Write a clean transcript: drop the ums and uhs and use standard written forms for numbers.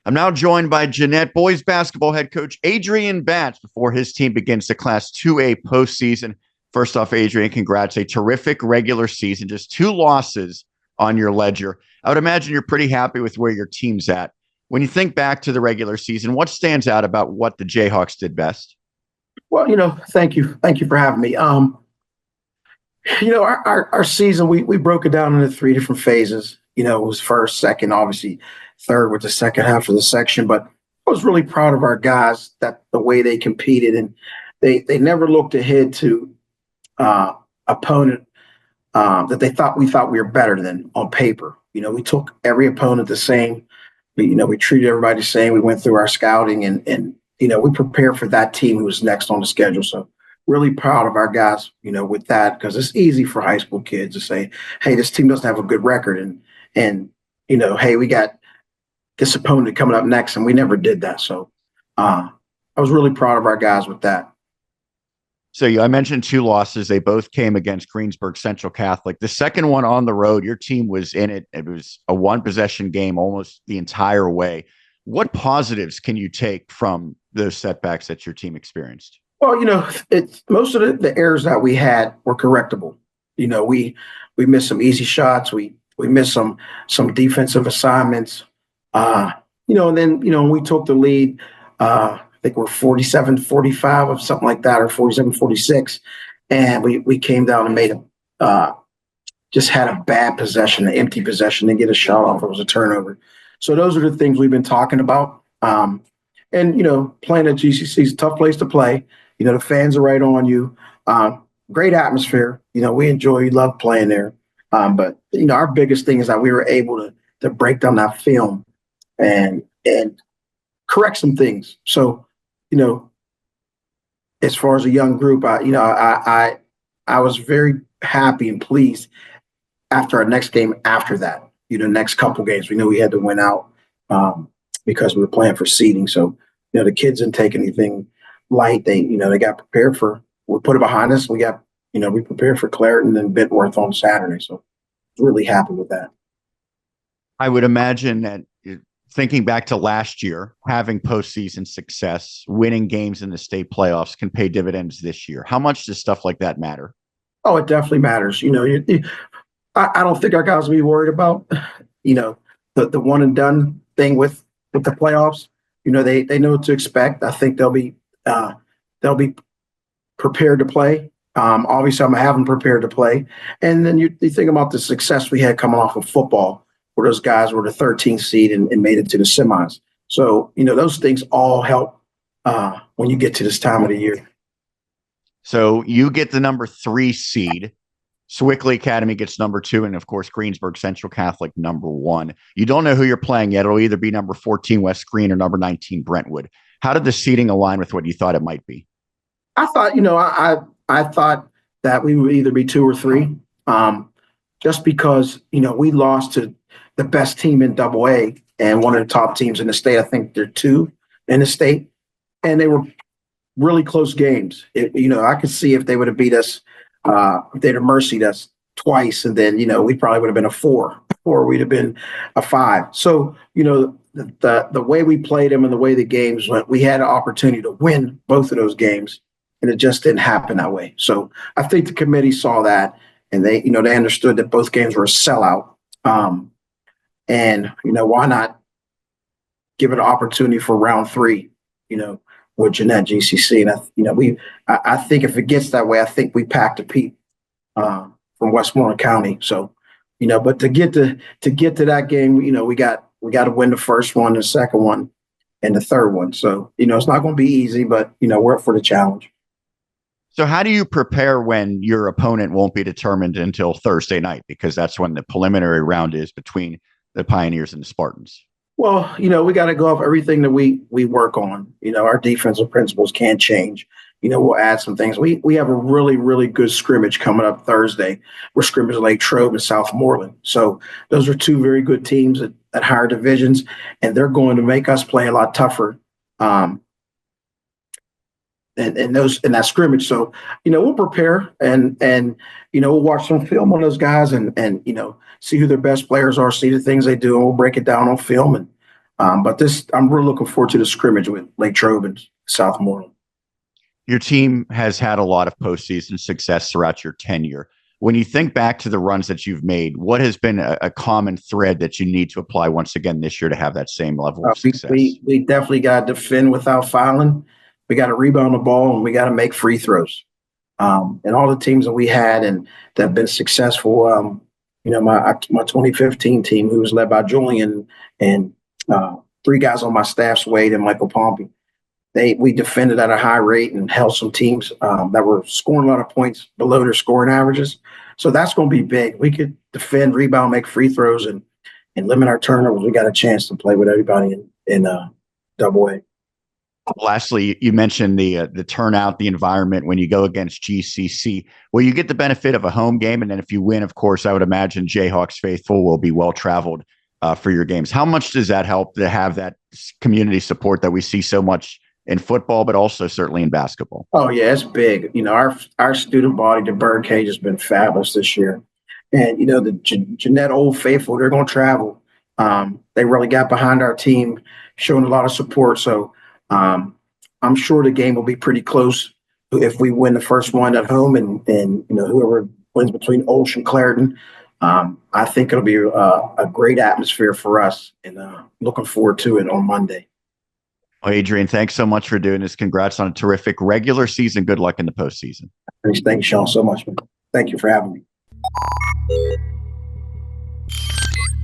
I'm now joined by Jeannette boys basketball head coach Adrian Batts before his team begins the Class 2A postseason. First off, Adrian, congrats. A terrific regular season, just 2 losses on your ledger. I would imagine you're pretty happy with where your team's at. When you think back to the regular season, what stands out about what the Jayhawks did best? Well, thank you. Thank you for having me. Our season, we broke it down into 3 different phases. It was first, second, obviously third with the second half of the section. But I was really proud of our guys, that the way they competed, and they never looked ahead to opponent that we thought we were better than on paper. We took every opponent the same. We treated everybody the same. We went through our scouting and we prepared for that team who was next on the schedule. So really proud of our guys, with that, because it's easy for high school kids to say, hey, this team doesn't have a good record. And hey, we got this opponent coming up next, and we never did that. So I was really proud of our guys with that. So I mentioned 2 losses. They both came against Greensburg Central Catholic. The second one on the road, your team was in it. It was a 1-possession game almost the entire way. What positives can you take from those setbacks that your team experienced? Well, it's most of the errors that we had were correctable. We missed some easy shots. We missed some defensive assignments. And then, we took the lead. I think we're 47-45 or something like that, or 47-46. And we came down and made just had a bad possession, an empty possession, and get a shot off. It was a turnover. So those are the things we've been talking about. And, playing at GCC is a tough place to play. The fans are right on you. Great atmosphere. We love playing there. But, our biggest thing is that we were able to break down that film and correct some things. So, as far as a young group, I was very happy and pleased after our next game after that. Next couple games, we knew we had to win out because we were playing for seeding. So, the kids didn't take anything light. They got prepared we put it behind us. We got, we prepared for Clareton and Brentwood on Saturday. So really happy with that. I would imagine that thinking back to last year, having postseason success, winning games in the state playoffs can pay dividends this year. How much does stuff like that matter? Oh, it definitely matters. I don't think our guys will be worried about, the one and done thing with the playoffs. They know what to expect. I think they'll be prepared to play. Obviously, I'm having prepared to play. And then you think about the success we had coming off of football, where those guys were the 13th seed and made it to the semis. So, those things all help when you get to this time of the year. So you get the number 3 seed. Sewickley Academy gets number 2, and of course, Greensburg Central Catholic number 1. You don't know who you're playing yet. It'll either be number 14 West Green or number 19 Brentwood. How did the seeding align with what you thought it might be? I thought, I thought that we would either be 2 or 3, just because, we lost to the best team in AA and one of the top teams in the state. I think they're 2 in the state, and they were really close games. I could see if they would have beat us, if they'd have mercied us twice, and then, we probably would have been a 4, or we'd have been a 5. So, the way we played them and the way the games went, we had an opportunity to win both of those games, and it just didn't happen that way. So I think the committee saw that, and they understood that both games were a sellout. And, why not give it an opportunity for round 3, with Jeannette GCC. And, I think if it gets that way, I think we packed a peep from Westmoreland County. So, but to get to that game, we got to win the first one, the second one, and the third one. So, it's not going to be easy, but, we're up for the challenge. So how do you prepare when your opponent won't be determined until Thursday night? Because that's when the preliminary round is between the Pioneers and the Spartans. Well, we got to go off everything that we work on. Our defensive principles can't change. We'll add some things. We have a really, really good scrimmage coming up Thursday. We're scrimmaging Lake Trove and Southmoreland. So those are 2 very good teams at higher divisions, and they're going to make us play a lot tougher. In that scrimmage. So, we'll prepare and we'll watch some film on those guys and see who their best players are, see the things they do, and we'll break it down on film. And But I'm really looking forward to the scrimmage with Lake Trove and Southmoreland. Your team has had a lot of postseason success throughout your tenure. When you think back to the runs that you've made, what has been a common thread that you need to apply once again this year to have that same level of success? We definitely got to defend without fouling. We got to rebound the ball, and we got to make free throws. And all the teams that we had and that have been successful, my 2015 team, who was led by Julian and three guys on my staff, Wade and Michael Pompey. We defended at a high rate and held some teams that were scoring a lot of points below their scoring averages. So that's going to be big. We could defend, rebound, make free throws, and limit our turnovers. We got a chance to play with everybody in double A. Lastly, you mentioned the turnout, the environment when you go against GCC. Well, you get the benefit of a home game, and then if you win, of course, I would imagine Jayhawks faithful will be well traveled for your games. How much does that help to have that community support that we see so much in football, but also certainly in basketball? Oh yeah, it's big. Our student body, the Birdcage, has been fabulous this year, and the Jeannette Old Faithful, they're going to travel. They really got behind our team, showing a lot of support. So I'm sure the game will be pretty close if we win the first one at home, and whoever wins between Olsh and Clarendon. I think it'll be a great atmosphere for us, and looking forward to it on Monday. Well, Adrian, thanks so much for doing this. Congrats on a terrific regular season. Good luck in the postseason. Thanks, Sean, so much, man. Thank you for having me.